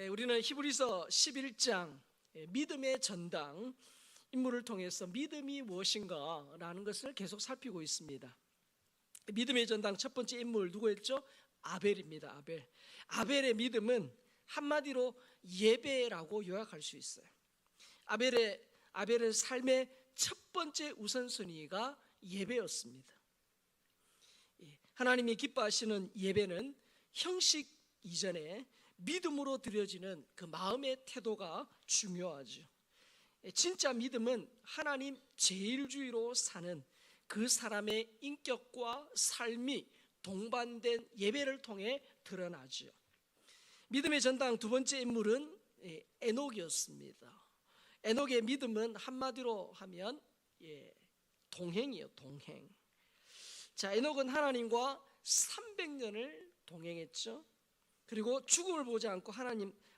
우리는 히브리서 11장 믿음의 전당 인물을 통해서 믿음이 무엇인가 라는 것을 계속 살피고 있습니다. 믿음의 전당 첫 번째 인물 누구였죠? 아벨입니다. 아벨의 믿음은 한마디로 예배라고 요약할 수 있어요. 아벨의 삶의 첫 번째 우선순위가 예배였습니다. 하나님이 기뻐하시는 예배는 형식 이전에 믿음으로 드려지는 그 마음의 태도가 중요하죠. 진짜 믿음은 하나님 제일주의로 사는 그 사람의 인격과 삶이 동반된 예배를 통해 드러나죠. 믿음의 전당 두 번째 인물은 에녹이었습니다. 에녹의 믿음은 한마디로 하면 동행이에요. 동행. 자, 에녹은 하나님과 300년을 동행했죠. 그리고 죽음을 보지 않고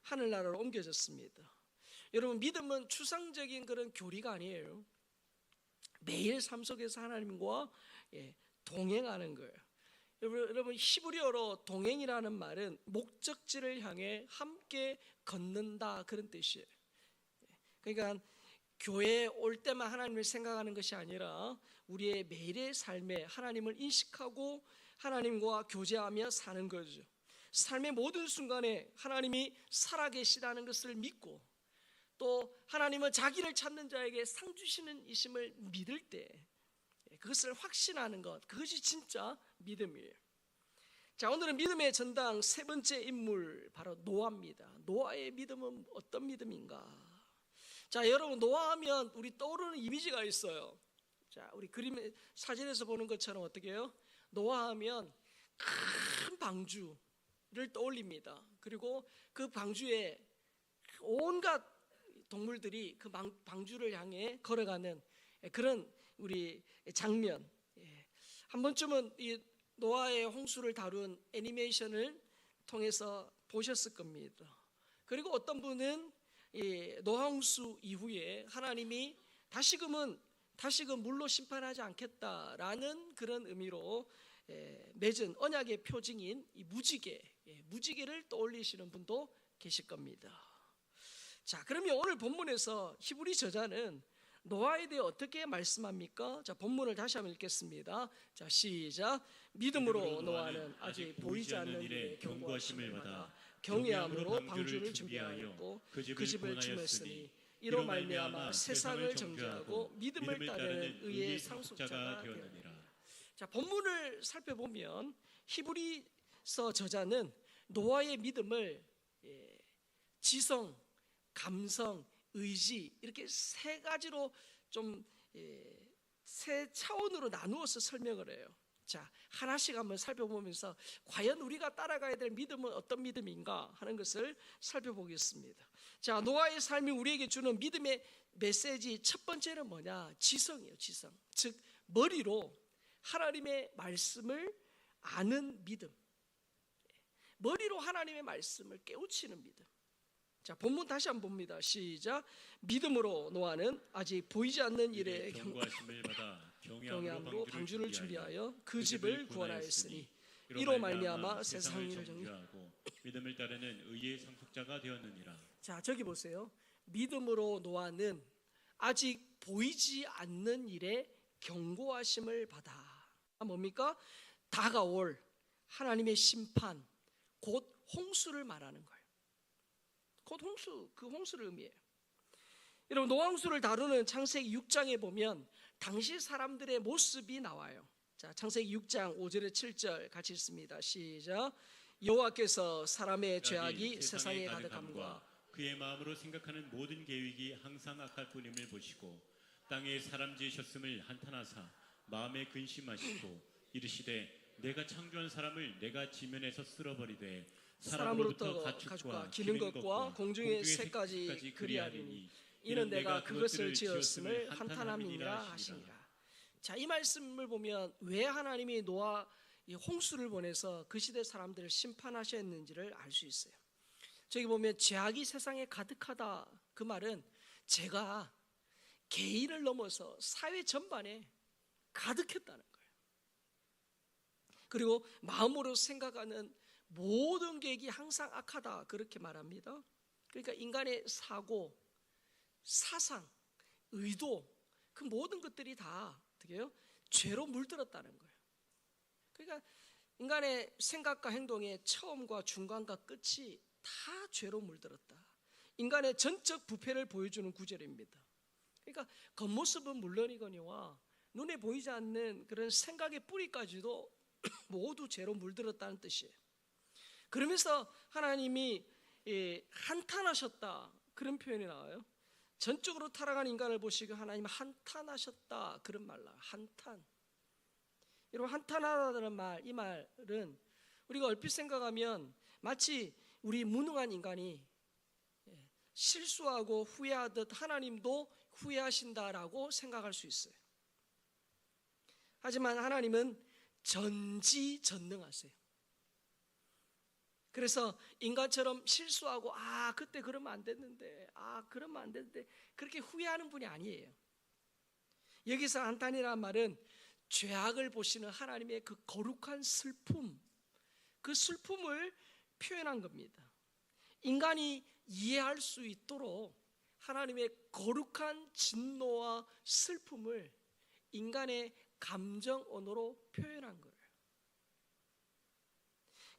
하늘나라로 옮겨졌습니다. 여러분, 믿음은 추상적인 그런 교리가 아니에요. 매일 삶 속에서 하나님과 동행하는 거예요. 여러분, 히브리어로 동행이라는 말은 목적지를 향해 함께 걷는다, 그런 뜻이에요. 그러니까 교회에 올 때만 하나님을 생각하는 것이 아니라 우리의 매일의 삶에 하나님을 인식하고 하나님과 교제하며 사는 거죠. 삶의 모든 순간에 하나님이 살아계시다는 것을 믿고 또 하나님은 자기를 찾는 자에게 상 주시는 이심을 믿을 때 그것을 확신하는 것, 그것이 진짜 믿음이에요. 자, 오늘은 믿음의 전당 세 번째 인물, 바로 노아입니다. 노아의 믿음은 어떤 믿음인가? 자, 여러분, 노아하면 우리 떠오르는 이미지가 있어요. 자, 우리 그림 사진에서 보는 것처럼 어떻게 해요? 노아하면 큰 방주를 떠올립니다. 그리고 그 방주에 온갖 동물들이 그 방주를 향해 걸어가는 그런 우리 장면. 한 번쯤은 이 노아의 홍수를 다룬 애니메이션을 통해서 보셨을 겁니다. 그리고 어떤 분은 이 노아 홍수 이후에 하나님이 다시금 물로 심판하지 않겠다라는 그런 의미로 맺은 언약의 표징인 이 무지개를 떠올리시는 분도 계실 겁니다. 자, 그러면 오늘 본문에서 히브리 저자는 노아에 대해 어떻게 말씀합니까? 자, 본문을 다시 한번 읽겠습니다. 자, 시작. 믿음으로 노아는 아직 보이지 않는 일에 경고하심을 받아 경외함으로 방주를 준비하였고 그 집을 주መስ으니 이로 말미암아 세상을 정죄하고 믿음을 따르는 의의 상속자가 되었느니라. 자, 본문을 살펴보면 히브리서 저자는 노아의 믿음을 지성, 감성, 의지, 이렇게 세 가지로 세 차원으로 나누어서 설명을 해요. 자, 하나씩 한번 살펴보면서 과연 우리가 따라가야 될 믿음은 어떤 믿음인가 하는 것을 살펴보겠습니다. 자, 노아의 삶이 우리에게 주는 믿음의 메시지 첫 번째는 뭐냐? 지성이에요. 지성. 즉 머리로 하나님의 말씀을 아는 믿음, 머리로 하나님의 말씀을 깨우치는 믿음. 자, 본문 다시 한번 봅니다. 시작. 믿음으로 노아는 아직 보이지 않는 일에 경고하심을 받아 경외함으로 방주를 준비하여 그 집을 구원하였으니 이로 말미암아 세상을 정죄하고 믿음을 따르는 의의 상속자가 되었느니라. 자, 저기 보세요. 믿음으로 노아는 아직 보이지 않는 일에 경고하심을 받아. 뭡니까? 다가올 하나님의 심판, 곧 홍수를 말하는 거예요. 곧 홍수, 그 홍수를 의미해요. 여러분, 노아홍수를 다루는 창세기 6장에 보면 당시 사람들의 모습이 나와요. 자, 창세기 6장 5절에 7절 같이 읽습니다. 시작. 여호와께서 사람의 죄악이 세상에 가득함과 그의 마음으로 생각하는 모든 계획이 항상 악할 뿐임을 보시고 땅에 사람 지으셨음을 한탄하사 마음에 근심하시고 이르시되 내가 창조한 사람을 내가 지면에서 쓸어버리되 사람으로부터 가축과 기는 것과 공중의 새까지 그리하리니 이는 내가 그것을 지었음을 한탄함이니라 하시니라. 자, 이 말씀을 보면 왜 하나님이 노아 홍수를 보내서 그 시대 사람들을 심판하셨는지를 알 수 있어요. 저기 보면 죄악이 세상에 가득하다, 그 말은 죄가 개인을 넘어서 사회 전반에 가득했다는 거예요. 그리고 마음으로 생각하는 모든 계획이 항상 악하다 그렇게 말합니다. 그러니까 인간의 사고, 사상, 의도 그 모든 것들이 다 어떻게 해요? 죄로 물들었다는 거예요. 그러니까 인간의 생각과 행동의 처음과 중간과 끝이 다 죄로 물들었다. 인간의 전적 부패를 보여주는 구절입니다. 그러니까 겉모습은 물론이거니와 눈에 보이지 않는 그런 생각의 뿌리까지도 모두 죄로 물들었다는 뜻이에요. 그러면서 하나님이 한탄하셨다 그런 표현이 나와요. 전적으로 타락한 인간을 보시고 하나님 한탄하셨다 그런 말 나와요. 한탄. 여러분, 한탄하다는 말, 이 말은 우리가 얼핏 생각하면 마치 우리 무능한 인간이 실수하고 후회하듯 하나님도 후회하신다라고 생각할 수 있어요. 하지만 하나님은 전지전능하세요. 그래서 인간처럼 실수하고 그때 그러면 안 됐는데 그러면 안 됐는데 그렇게 후회하는 분이 아니에요. 여기서 한탄이라는 말은 죄악을 보시는 하나님의 그 거룩한 슬픔, 그 슬픔을 표현한 겁니다. 인간이 이해할 수 있도록 하나님의 거룩한 진노와 슬픔을 인간의 감정 언어로 표현한 거예요.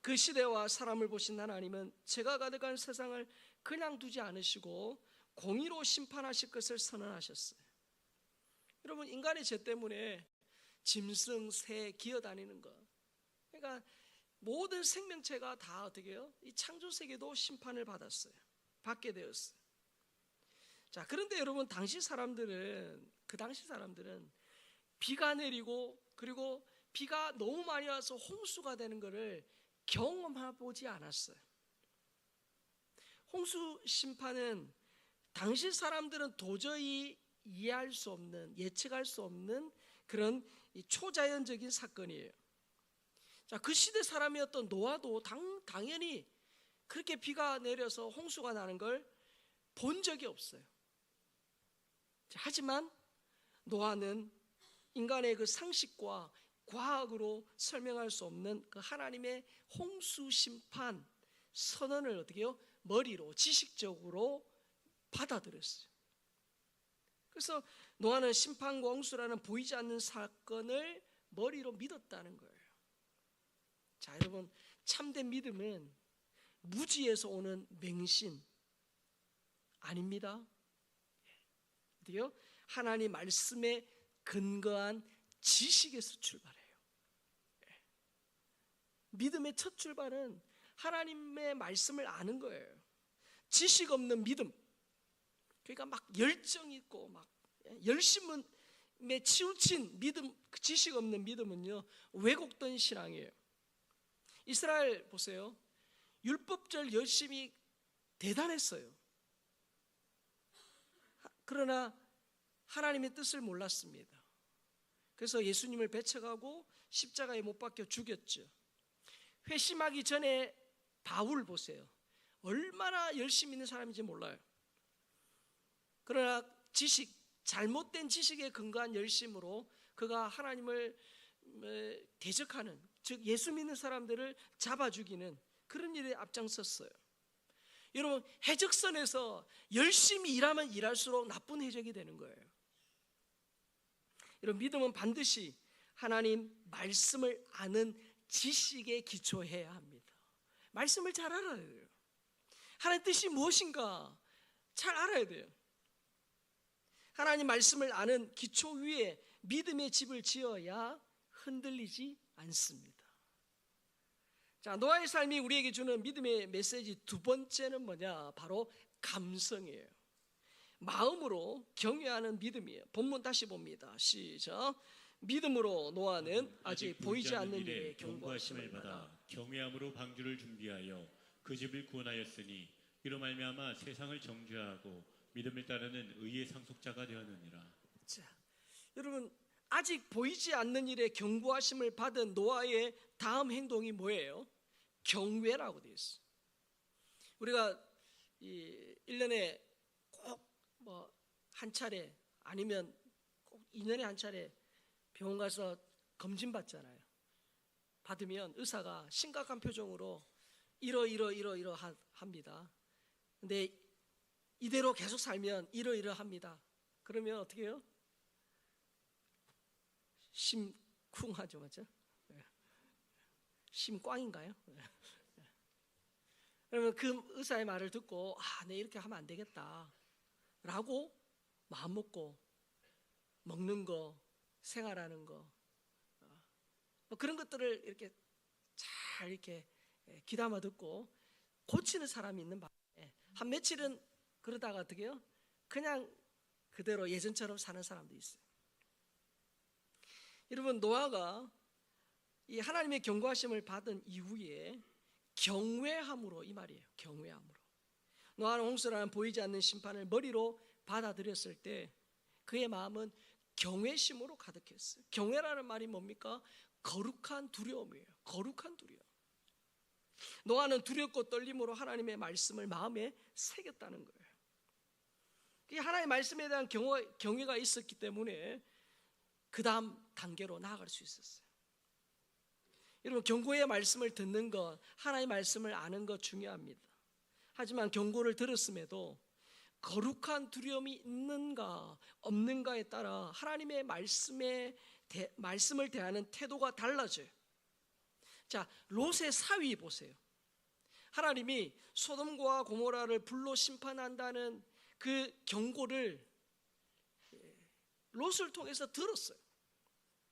그 시대와 사람을 보신 하나님은 죄가 가득한 세상을 그냥 두지 않으시고 공의로 심판하실 것을 선언하셨어요. 여러분, 인간의 죄 때문에 짐승, 새 기어다니는 것, 그러니까 모든 생명체가 다 어떻게 해요? 이 창조 세계도 심판을 받게 되었어요. 자, 그런데 여러분, 그 당시 사람들은 비가 내리고 그리고 비가 너무 많이 와서 홍수가 되는 것을 경험해보지 않았어요. 홍수 심판은 당시 사람들은 도저히 이해할 수 없는, 예측할 수 없는 그런 초자연적인 사건이에요. 자, 그 시대 사람이었던 노아도 당연히 그렇게 비가 내려서 홍수가 나는 걸 본 적이 없어요. 자, 하지만 노아는 인간의 그 상식과 과학으로 설명할 수 없는 그 하나님의 홍수 심판 선언을 어떻게 해요? 머리로, 지식적으로 받아들였어요. 그래서 노아는 심판과 홍수라는 보이지 않는 사건을 머리로 믿었다는 거예요. 자, 여러분, 참된 믿음은 무지에서 오는 맹신 아닙니다. 어때요? 하나님 말씀에 근거한 지식에서 출발해요. 믿음의 첫 출발은 하나님의 말씀을 아는 거예요. 지식 없는 믿음, 그러니까 막 열정 있고 막 열심에 치우친 믿음, 지식 없는 믿음은요 왜곡된 신앙이에요. 이스라엘 보세요. 율법절 열심히 대단했어요. 그러나 하나님의 뜻을 몰랐습니다. 그래서 예수님을 배척하고 십자가에 못 박혀 죽였죠. 회심하기 전에 바울 보세요. 얼마나 열심히 있는 사람인지 몰라요. 그러나 잘못된 지식에 근거한 열심으로 그가 하나님을 대적하는, 즉 예수 믿는 사람들을 잡아 죽이는 그런 일에 앞장섰어요. 여러분, 해적선에서 열심히 일하면 일할수록 나쁜 해적이 되는 거예요. 여러분, 믿음은 반드시 하나님 말씀을 아는 지식에 기초해야 합니다. 말씀을 잘 알아야 돼요. 하나님 뜻이 무엇인가 잘 알아야 돼요. 하나님 말씀을 아는 기초 위에 믿음의 집을 지어야 흔들리지 않습니다. 자, 노아의 삶이 우리에게 주는 믿음의 메시지 두 번째는 뭐냐? 바로 감성이에요. 마음으로 경외하는 믿음이에요. 본문 다시 봅니다. 시작. 믿음으로 노아는 아직 보이지 않는 일에 경고하심을 받아 경외함으로 방주를 준비하여 그 집을 구원하였으니 이로 말미암아 세상을 정죄하고 믿음을 따르는 의의 상속자가 되었느니라. 자, 여러분, 아직 보이지 않는 일에 경고하심을 받은 노아의 다음 행동이 뭐예요? 경외라고 되어 있어요. 우리가 1년에 꼭 한 차례 아니면 꼭 2년에 한 차례 병원 가서 검진 받잖아요. 받으면 의사가 심각한 표정으로 합니다. 근데 이대로 계속 살면 이러합니다. 그러면 어떻게 해요? 심쿵하죠, 맞죠? 심꽝인가요? 그러면 그 의사의 말을 듣고 내 이렇게 하면 안 되겠다 라고 마음 먹고 먹는 거, 생활하는 거, 그런 것들을 이렇게 잘 이렇게 귀담아 듣고 고치는 사람이 있는 반면에 한 며칠은 그러다가 어떻게 해요? 그냥 그대로 예전처럼 사는 사람도 있어요. 여러분, 노아가 이 하나님의 경고하심을 받은 이후에 경외함으로, 이 말이에요. 경외함으로. 노아는 홍수라는 보이지 않는 심판을 머리로 받아들였을 때 그의 마음은 경외심으로 가득했어요. 경외라는 말이 뭡니까? 거룩한 두려움이에요. 거룩한 두려움. 노아는 두렵고 떨림으로 하나님의 말씀을 마음에 새겼다는 거예요. 하나님의 말씀에 대한 경외가 있었기 때문에 그 다음 단계로 나아갈 수 있었어요. 여러분, 경고의 말씀을 듣는 것, 하나님의 말씀을 아는 것 중요합니다. 하지만 경고를 들었음에도 거룩한 두려움이 있는가 없는가에 따라 하나님의 말씀을 대하는 태도가 달라져요. 자, 롯의 사위 보세요. 하나님이 소돔과 고모라를 불로 심판한다는 그 경고를 롯을 통해서 들었어요.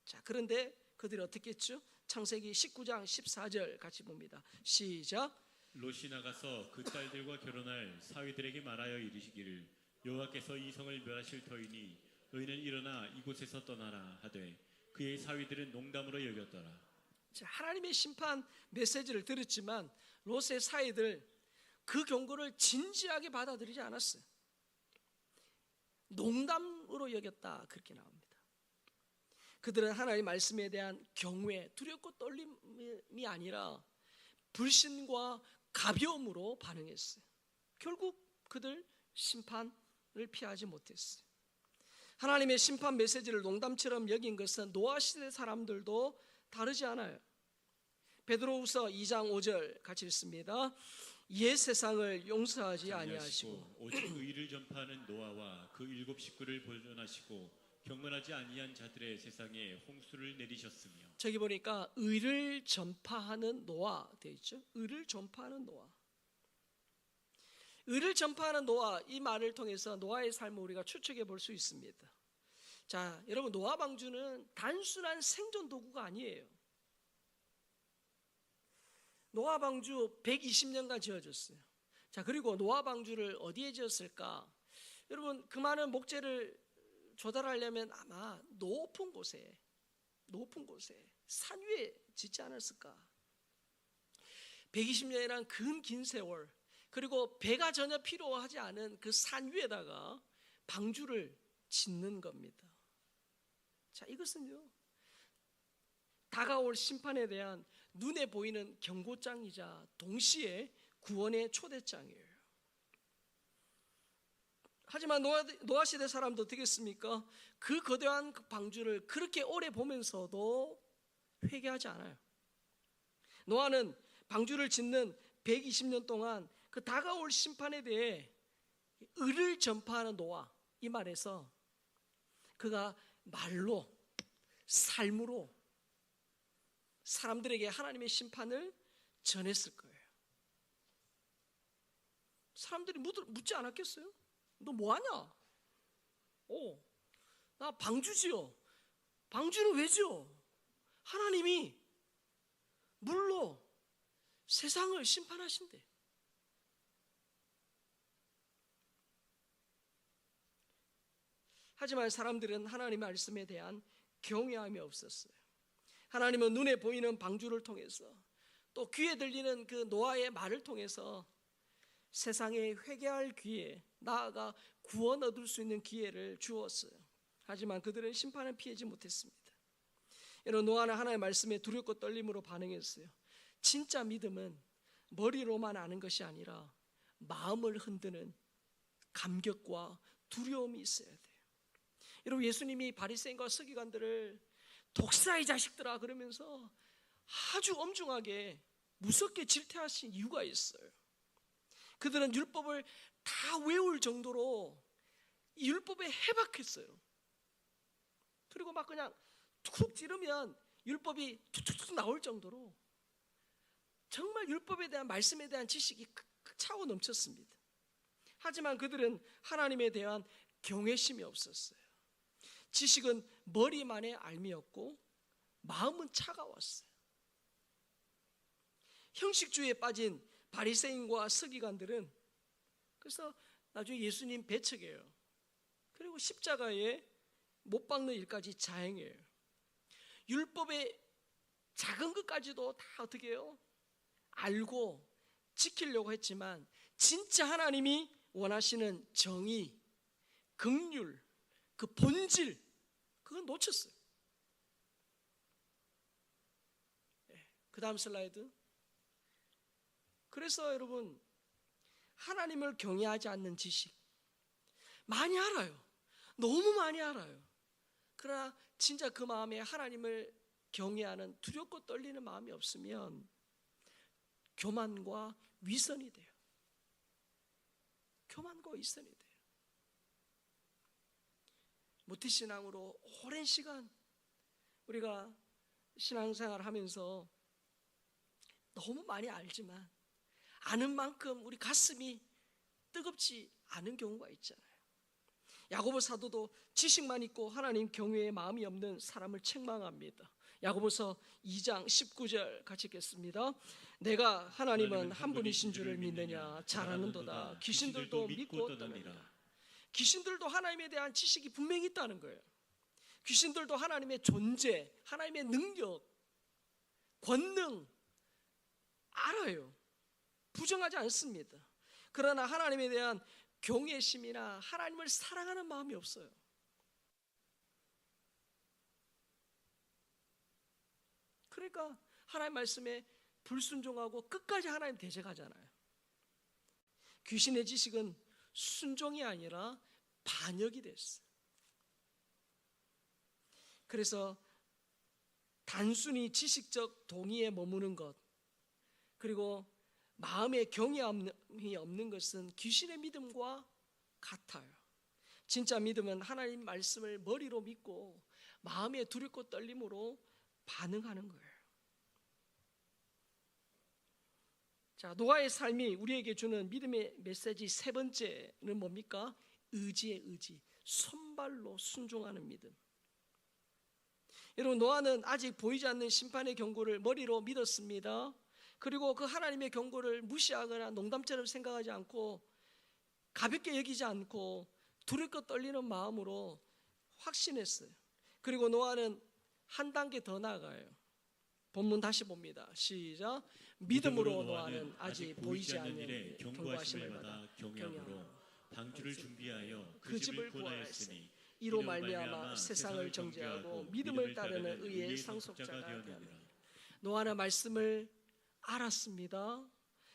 자, 그런데 그들이 어떻게 했죠? 창세기 19장 14절 같이 봅니다. 시작. 롯이 나가서 그 딸들과 결혼할 사위들에게 말하여 이르시기를 여호와께서 이 성을 멸하실 터이니 너희는 일어나 이곳에서 떠나라 하되 그의 사위들은 농담으로 여겼더라. 자, 하나님의 심판 메시지를 들었지만 롯의 사위들 그 경고를 진지하게 받아들이지 않았어요. 농담으로 여겼다, 그렇게 나옵니다. 그들은 하나님의 말씀에 대한 경외, 두렵고 떨림이 아니라 불신과 가벼움으로 반응했어요. 결국 그들 심판을 피하지 못했어요. 하나님의 심판 메시지를 농담처럼 여긴 것은 노아 시대 사람들도 다르지 않아요. 베드로후서 2장 5절 같이 읽습니다. 옛 세상을 용서하지 아니하시고 오직 의를 전파하는 노아와 그 7 식구를 보존하시고 경건하지 아니한 자들의 세상에 홍수를 내리셨으며. 저기 보니까 의를 전파하는 노아 되어 있죠. 의를 전파하는 노아. 의를 전파하는 노아, 이 말을 통해서 노아의 삶을 우리가 추측해 볼 수 있습니다. 자, 여러분, 노아 방주는 단순한 생존 도구가 아니에요. 노아 방주 120년간 지어졌어요. 자, 그리고 노아 방주를 어디에 지었을까? 여러분, 그 많은 목재를 조달하려면 아마 높은 곳에 산 위에 짓지 않았을까? 120년이란 긴 세월, 그리고 배가 전혀 필요하지 않은 그 산 위에다가 방주를 짓는 겁니다. 자, 이것은요, 다가올 심판에 대한 눈에 보이는 경고장이자 동시에 구원의 초대장이에요. 하지만 노아 시대 사람도 어떻게 했습니까? 그 거대한 방주를 그렇게 오래 보면서도 회개하지 않아요. 노아는 방주를 짓는 120년 동안 그 다가올 심판에 대해 의를 전파하는 노아, 이 말에서 그가 말로, 삶으로 사람들에게 하나님의 심판을 전했을 거예요. 사람들이 묻지 않았겠어요? 너 뭐하냐? 나 방주 지어. 방주는 왜 지어? 하나님이 물로 세상을 심판하신대. 하지만 사람들은 하나님의 말씀에 대한 경외함이 없었어요. 하나님은 눈에 보이는 방주를 통해서 또 귀에 들리는 그 노아의 말을 통해서 세상에 회개할 기회, 나아가 구원 얻을 수 있는 기회를 주었어요. 하지만 그들은 심판을 피하지 못했습니다. 여러분, 노아는 하나님의 말씀에 두렵고 떨림으로 반응했어요. 진짜 믿음은 머리로만 아는 것이 아니라 마음을 흔드는 감격과 두려움이 있어야 돼요. 여러분, 예수님이 바리새인과 서기관들을 독사의 자식들아 그러면서 아주 엄중하게 무섭게 질타하신 이유가 있어요. 그들은 율법을 다 외울 정도로 이 율법에 해박했어요. 그리고 막 그냥 툭 찌르면 율법이 툭툭툭 나올 정도로 정말 율법에 대한 말씀에 대한 지식이 차고 넘쳤습니다. 하지만 그들은 하나님에 대한 경외심이 없었어요. 지식은 머리만의 알미였고 마음은 차가웠어요. 형식주의에 빠진 바리새인과 서기관들은 그래서 나중에 예수님 배척해요. 그리고 십자가에 못 박는 일까지 자행해요. 율법의 작은 것까지도 다 어떻게 해요? 알고 지키려고 했지만 진짜 하나님이 원하시는 정의, 긍휼, 그 본질, 그건 놓쳤어요. 그 다음 슬라이드. 그래서 여러분, 하나님을 경외하지 않는 지식 많이 알아요. 너무 많이 알아요. 그러나 진짜 그 마음에 하나님을 경외하는 두렵고 떨리는 마음이 없으면 교만과 위선이 돼요. 교만과 위선이 돼요. 모태신앙으로 오랜 시간 우리가 신앙생활 하면서 너무 많이 알지만 아는 만큼 우리 가슴이 뜨겁지 않은 경우가 있잖아요. 야고보 사도도 지식만 있고 하나님 경외의 마음이 없는 사람을 책망합니다. 야고보서 2장 19절 같이 읽겠습니다. 내가 하나님은 한 분이신 줄을 믿느냐 잘 아는도다. 귀신들도 믿고 떠느니라. 귀신들도 하나님에 대한 지식이 분명히 있다는 거예요. 귀신들도 하나님의 존재, 하나님의 능력, 권능 알아요. 부정하지 않습니다. 그러나 하나님에 대한 경외심이나 하나님을 사랑하는 마음이 없어요. 그러니까 하나님 말씀에 불순종하고 끝까지 하나님 대적하잖아요. 귀신의 지식은 순종이 아니라 반역이 됐어요. 그래서 단순히 지식적 동의에 머무는 것, 그리고 마음에 경외함이 없는 것은 귀신의 믿음과 같아요. 진짜 믿음은 하나님 말씀을 머리로 믿고 마음에 두렵고 떨림으로 반응하는 거예요. 자, 노아의 삶이 우리에게 주는 믿음의 메시지 세 번째는 뭡니까? 의지의 의지, 손발로 순종하는 믿음. 여러분, 노아는 아직 보이지 않는 심판의 경고를 머리로 믿었습니다. 그리고 그 하나님의 경고를 무시하거나 농담처럼 생각하지 않고 가볍게 여기지 않고 두렵고 떨리는 마음으로 확신했어요. 그리고 노아는 한 단계 더 나아가요. 본문 다시 봅니다. 시작. 믿음으로 노아는 아직 보이지 않는 일에 경고하심을 받아 경외함으로 방주를 준비하여 그 집을 구하였으니 이로 말미암아 세상을 정죄하고 믿음을 따르는 의의 상속자가 되었느니라. 노아는 말씀을 알았습니다.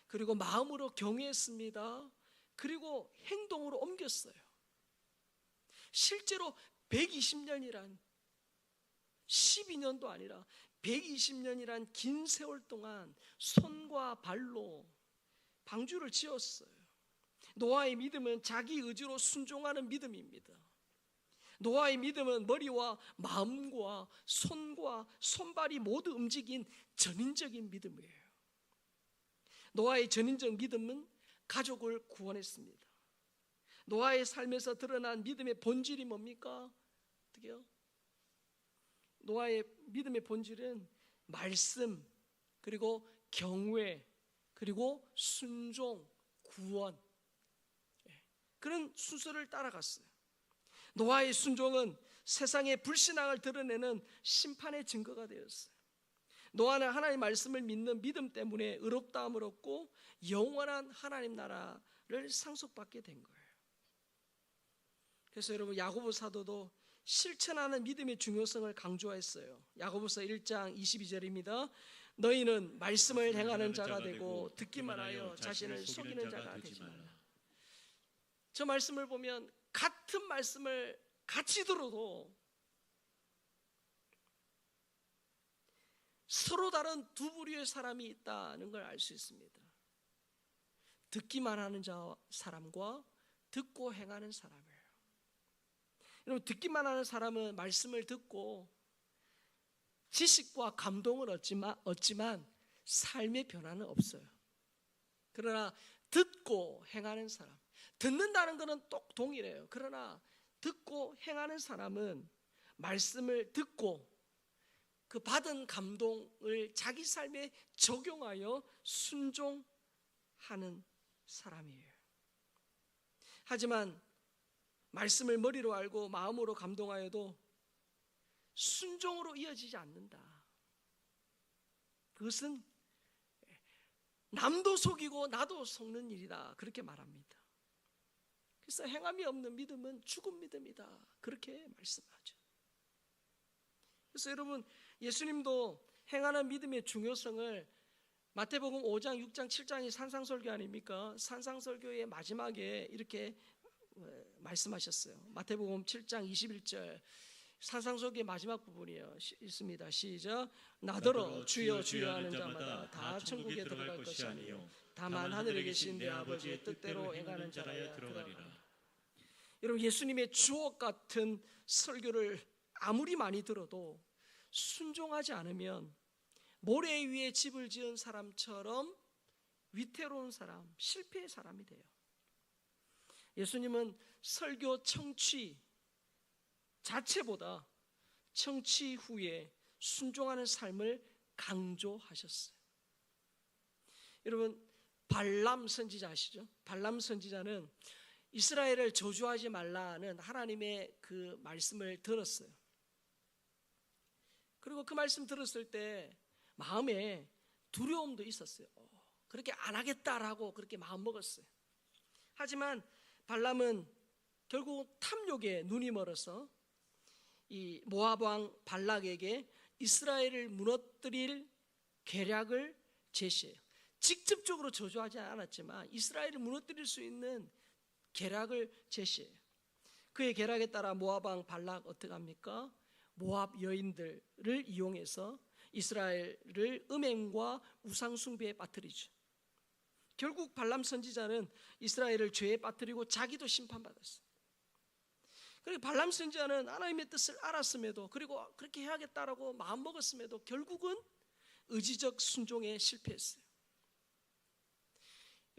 그리고 마음으로 경외했습니다. 그리고 행동으로 옮겼어요. 실제로 120년이란 12년도 아니라 120년이란 긴 세월 동안 손과 발로 방주를 지었어요. 노아의 믿음은 자기 의지로 순종하는 믿음입니다. 노아의 믿음은 머리와 마음과 손과 손발이 모두 움직인 전인적인 믿음이에요. 노아의 전인적 믿음은 가족을 구원했습니다. 노아의 삶에서 드러난 믿음의 본질이 뭡니까? 어떻게요? 노아의 믿음의 본질은 말씀, 그리고 경외, 그리고 순종, 구원, 그런 순서를 따라갔어요. 노아의 순종은 세상의 불신앙을 드러내는 심판의 증거가 되었어요. 노아는 하나님의 말씀을 믿는 믿음 때문에 의롭다함을 얻고 영원한 하나님 나라를 상속받게 된 거예요. 그래서 여러분, 야고보 사도도 실천하는 믿음의 중요성을 강조했어요. 야고보서 1장 22절입니다. 너희는 말씀을 행하는 자가 되고 듣기만 하여 자신을 속이는 자가 되지 말라. 저 말씀을 보면 같은 말씀을 같이 들어도 서로 다른 두 부류의 사람이 있다는 걸 알 수 있습니다. 듣기만 하는 사람과 듣고 행하는 사람이에요. 여러분, 듣기만 하는 사람은 말씀을 듣고 지식과 감동을 얻지만 삶의 변화는 없어요. 그러나 듣고 행하는 사람, 듣는다는 것은 똑 동일해요. 그러나 듣고 행하는 사람은 말씀을 듣고 그 받은 감동을 자기 삶에 적용하여 순종하는 사람이에요. 하지만 말씀을 머리로 알고 마음으로 감동하여도 순종으로 이어지지 않는다. 그것은 남도 속이고 나도 속는 일이다, 그렇게 말합니다. 그래서 행함이 없는 믿음은 죽은 믿음이다, 그렇게 말씀하죠. 그래서 여러분, 예수님도 행하는 믿음의 중요성을 마태복음 5장, 6장, 7장이 산상설교 아닙니까? 산상설교의 마지막에 이렇게 말씀하셨어요. 마태복음 7장 21절 산상설교의 마지막 부분이에요. 있습니다. 시작. 나더러 주여 주여 하는 자마다 다 천국에 들어갈 것이 아니요 다만 하늘에 계신 내 아버지의 뜻대로 행하는 자라야 들어가리라. 여러분, 예수님의 주옥 같은 설교를 아무리 많이 들어도 순종하지 않으면 모래 위에 집을 지은 사람처럼 위태로운 사람, 실패의 사람이 돼요. 예수님은 설교 청취 자체보다 청취 후에 순종하는 삶을 강조하셨어요. 여러분, 발람 선지자 아시죠? 발람 선지자는 이스라엘을 저주하지 말라는 하나님의 그 말씀을 들었어요. 그리고 그 말씀 들었을 때 마음에 두려움도 있었어요. 그렇게 안 하겠다라고 그렇게 마음 먹었어요. 하지만 발람은 결국 탐욕에 눈이 멀어서 이 모압 왕 발락에게 이스라엘을 무너뜨릴 계략을 제시해요. 직접적으로 저주하지 않았지만 이스라엘을 무너뜨릴 수 있는 계략을 제시해요. 그의 계략에 따라 모압 왕 발락 어떻게 합니까? 모압 여인들을 이용해서 이스라엘을 음행과 우상 숭배에 빠뜨리죠. 결국 발람 선지자는 이스라엘을 죄에 빠뜨리고 자기도 심판받았어요. 그리고 발람 선지자는 하나님의 뜻을 알았음에도, 그리고 그렇게 해야겠다라고 마음먹었음에도 결국은 의지적 순종에 실패했어요.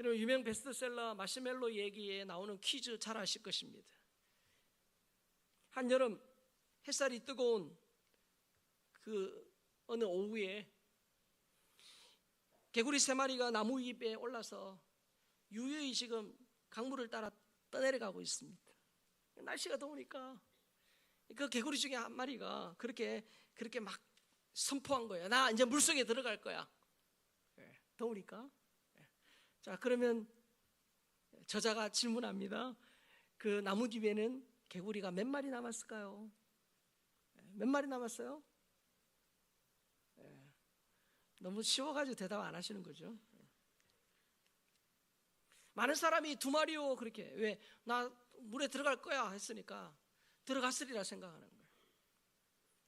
여러분, 유명 베스트셀러 마시멜로 얘기에 나오는 퀴즈 잘 아실 것입니다. 한여름 햇살이 뜨거운 그 어느 오후에 개구리 3마리가 나무 잎에 올라서 유유히 지금 강물을 따라 떠내려가고 있습니다. 날씨가 더우니까 그 개구리 중에 한 마리가 그렇게 막 선포한 거예요. 나 이제 물속에 들어갈 거야. 더우니까. 자, 그러면 저자가 질문합니다. 그 나무 뒤에는 개구리가 몇 마리 남았을까요? 몇 마리 남았어요? 너무 쉬워가지고 대답 안 하시는 거죠. 많은 사람이 2마리요 그렇게, 왜? 나 물에 들어갈 거야 했으니까 들어갔으리라 생각하는 거예요.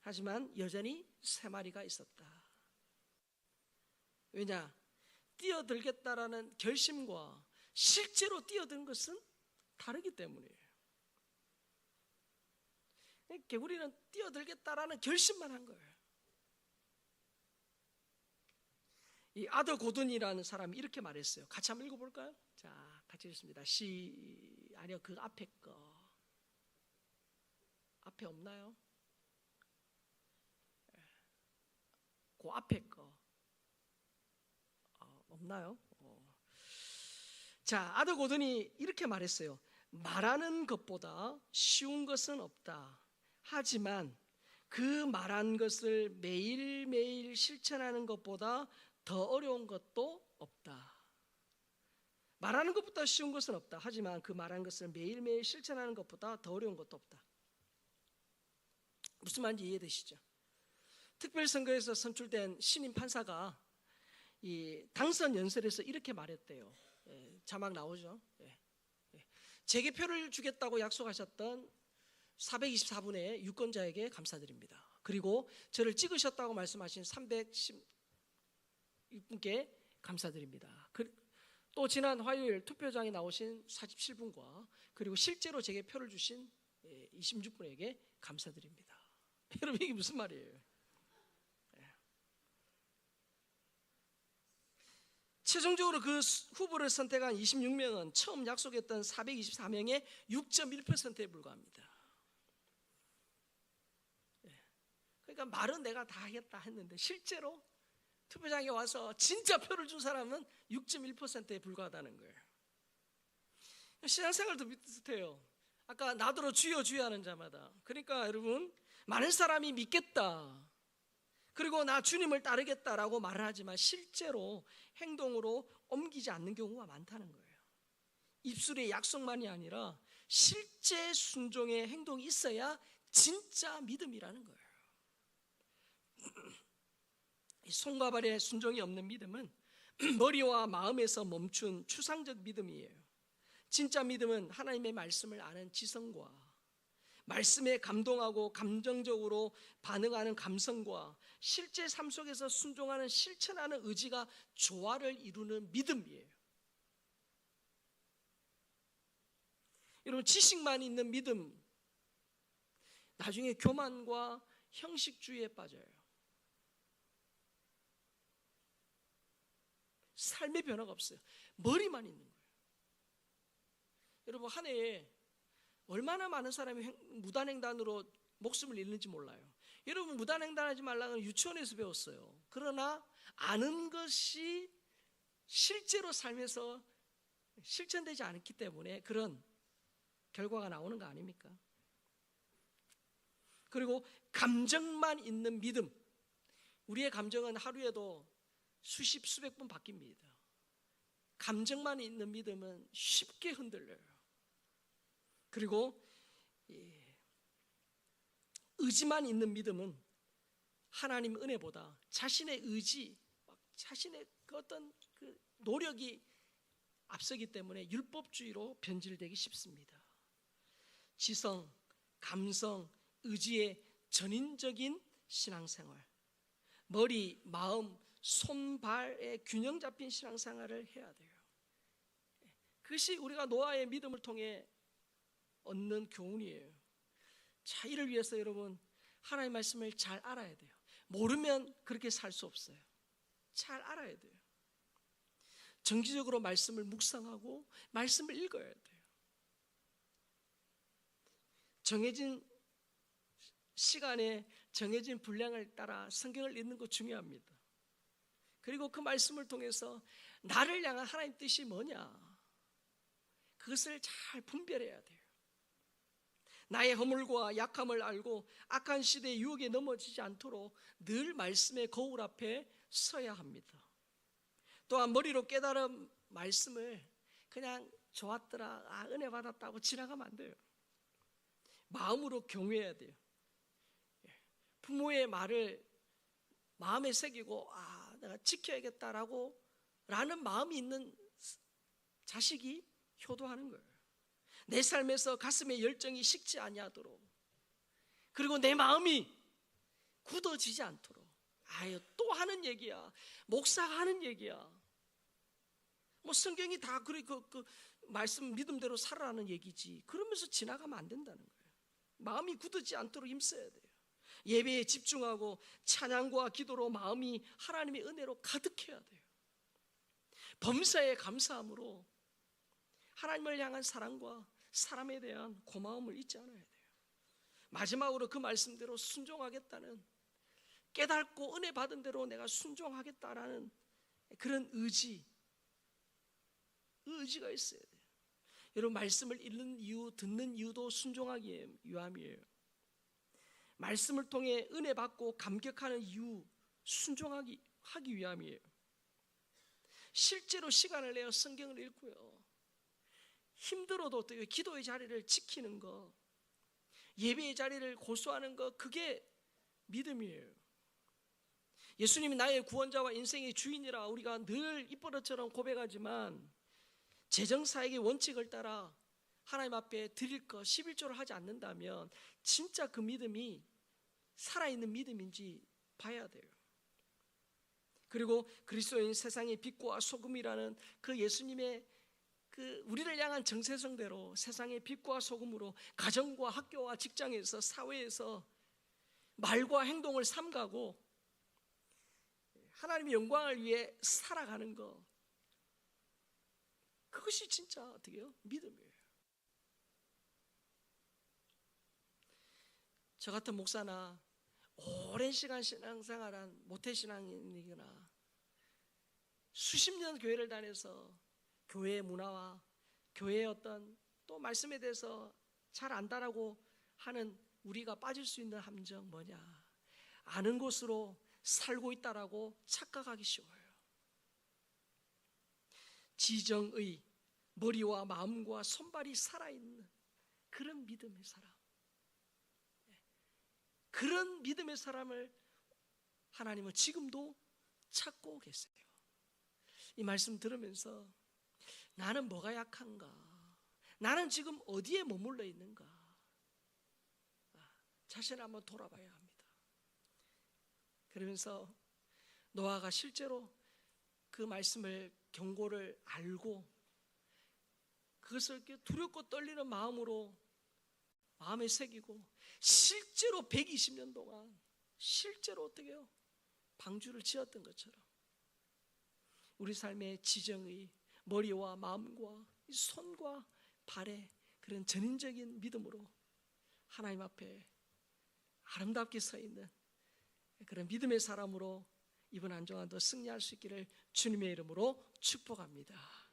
하지만 여전히 3마리가 있었다. 왜냐? 뛰어들겠다라는 결심과 실제로 뛰어든 것은 다르기 때문이에요. 개구리는 뛰어들겠다라는 결심만 한 거예요. 이 아더 고든이라는 사람이 이렇게 말했어요. 같이 한번 읽어볼까요? 자, 같이 읽습니다. 아니요, 그 앞에 거. 앞에 없나요? 그 앞에 거. 없나요? 자, 아더 고든이 이렇게 말했어요. 말하는 것보다 쉬운 것은 없다. 하지만 그 말한 것을 매일매일 실천하는 것보다 더 어려운 것도 없다. 말하는 것보다 쉬운 것은 없다. 하지만 그 말한 것을 매일매일 실천하는 것보다 더 어려운 것도 없다. 무슨 말인지 이해되시죠? 특별선거에서 선출된 신임 판사가 이 당선 연설에서 이렇게 말했대요. 자막 나오죠? 재개표를 주겠다고 약속하셨던 424분의 유권자에게 감사드립니다. 그리고 저를 찍으셨다고 말씀하신 316분께 감사드립니다. 또 지난 화요일 투표장에 나오신 47분과 그리고 실제로 제게 표를 주신 26분에게 감사드립니다. 여러분, 이게 무슨 말이에요? 최종적으로 그 후보를 선택한 26명은 처음 약속했던 424명의 6.1%에 불과합니다. 그러니까 말은 내가 다 하겠다 했는데 실제로 투표장에 와서 진짜 표를 준 사람은 6.1%에 불과하다는 거예요. 신앙생활도 비슷해요. 아까 나더러 주여 주여 하는 자마다. 그러니까 여러분, 많은 사람이 믿겠다, 그리고 나 주님을 따르겠다라고 말을 하지만 실제로 행동으로 옮기지 않는 경우가 많다는 거예요. 입술의 약속만이 아니라 실제 순종의 행동이 있어야 진짜 믿음이라는 거예요. 손과 발의 순종이 없는 믿음은 머리와 마음에서 멈춘 추상적 믿음이에요. 진짜 믿음은 하나님의 말씀을 아는 지성과 말씀에 감동하고 감정적으로 반응하는 감성과 실제 삶 속에서 순종하는 실천하는 의지가 조화를 이루는 믿음이에요. 여러분, 지식만 있는 믿음 나중에 교만과 형식주의에 빠져요. 삶의 변화가 없어요. 머리만 있는 거예요. 여러분, 한 해에 얼마나 많은 사람이 무단횡단으로 목숨을 잃는지 몰라요. 여러분, 무단횡단하지 말라는 유치원에서 배웠어요. 그러나 아는 것이 실제로 삶에서 실천되지 않기 때문에 그런 결과가 나오는 거 아닙니까? 그리고 감정만 있는 믿음, 우리의 감정은 하루에도 수십 수백 번 바뀝니다. 감정만 있는 믿음은 쉽게 흔들려요. 그리고 의지만 있는 믿음은 하나님 은혜보다 자신의 의지, 자신의 그 어떤 그 노력이 앞서기 때문에 율법주의로 변질되기 쉽습니다. 지성, 감성, 의지의 전인적인 신앙생활, 머리, 마음, 손, 발의 균형 잡힌 신앙생활을 해야 돼요. 그것이 우리가 노아의 믿음을 통해 얻는 교훈이에요. 자, 이를 위해서 여러분, 하나님의 말씀을 잘 알아야 돼요. 모르면 그렇게 살 수 없어요. 잘 알아야 돼요. 정기적으로 말씀을 묵상하고 말씀을 읽어야 돼요. 정해진 시간에 정해진 분량을 따라 성경을 읽는 거 중요합니다. 그리고 그 말씀을 통해서 나를 향한 하나님 뜻이 뭐냐, 그것을 잘 분별해야 돼요. 나의 허물과 약함을 알고 악한 시대의 유혹에 넘어지지 않도록 늘 말씀의 거울 앞에 서야 합니다. 또한 머리로 깨달은 말씀을 그냥 좋았더라, 은혜 받았다고 지나가면 안 돼요. 마음으로 경외해야 돼요. 부모의 말을 마음에 새기고 내가 지켜야겠다라고 라는 마음이 있는 자식이 효도하는 거예요. 내 삶에서 가슴의 열정이 식지 아니하도록, 그리고 내 마음이 굳어지지 않도록. 또 하는 얘기야, 목사가 하는 얘기야, 뭐 성경이 다 그 말씀 믿음대로 살아라는 얘기지, 그러면서 지나가면 안 된다는 거예요. 마음이 굳어지지 않도록 힘써야 돼요. 예배에 집중하고 찬양과 기도로 마음이 하나님의 은혜로 가득해야 돼요. 범사에 감사함으로 하나님을 향한 사랑과 사람에 대한 고마움을 잊지 않아야 돼요. 마지막으로 그 말씀대로 순종하겠다는, 깨닫고 은혜 받은 대로 내가 순종하겠다라는 그런 의지가 있어야 돼요. 여러분, 말씀을 읽는 이유, 듣는 이유도 순종하기 위함이에요. 말씀을 통해 은혜 받고 감격하는 이유, 순종하기 위함이에요. 실제로 시간을 내어 성경을 읽고요, 힘들어도 또 기도의 자리를 지키는 거, 예배의 자리를 고수하는 거, 그게 믿음이에요. 예수님이 나의 구원자와 인생의 주인이라 우리가 늘 입버릇처럼 고백하지만 재정사역의 원칙을 따라 하나님 앞에 드릴 것 11조를 하지 않는다면 진짜 그 믿음이 살아있는 믿음인지 봐야 돼요. 그리고 그리스도인 세상의 빛과 소금이라는 그 예수님의 그 우리를 향한 정체성대로 세상의 빛과 소금으로 가정과 학교와 직장에서 사회에서 말과 행동을 삼가고 하나님의 영광을 위해 살아가는 것, 그것이 진짜 어떻게요? 믿음이에요. 저 같은 목사나 오랜 시간 신앙생활한 모태신앙인이거나 수십 년 교회를 다녀서 교회의 문화와 교회의 어떤 또 말씀에 대해서 잘 안다라고 하는 우리가 빠질 수 있는 함정 뭐냐? 아는 곳으로 살고 있다라고 착각하기 쉬워요. 지정의 머리와 마음과 손발이 살아있는 그런 믿음의 사람, 그런 믿음의 사람을 하나님은 지금도 찾고 계세요. 이 말씀 들으면서 나는 뭐가 약한가? 나는 지금 어디에 머물러 있는가? 자신을 한번 돌아봐야 합니다. 그러면서 노아가 실제로 그 말씀을, 경고를 알고 그것을 이렇게 두렵고 떨리는 마음으로 마음에 새기고 실제로 120년 동안 실제로 어떻게 해요? 방주를 지었던 것처럼 우리 삶의 지정의 머리와 마음과 손과 발의 그런 전인적인 믿음으로 하나님 앞에 아름답게 서 있는 그런 믿음의 사람으로 이번 한 주간도 승리할 수 있기를 주님의 이름으로 축복합니다.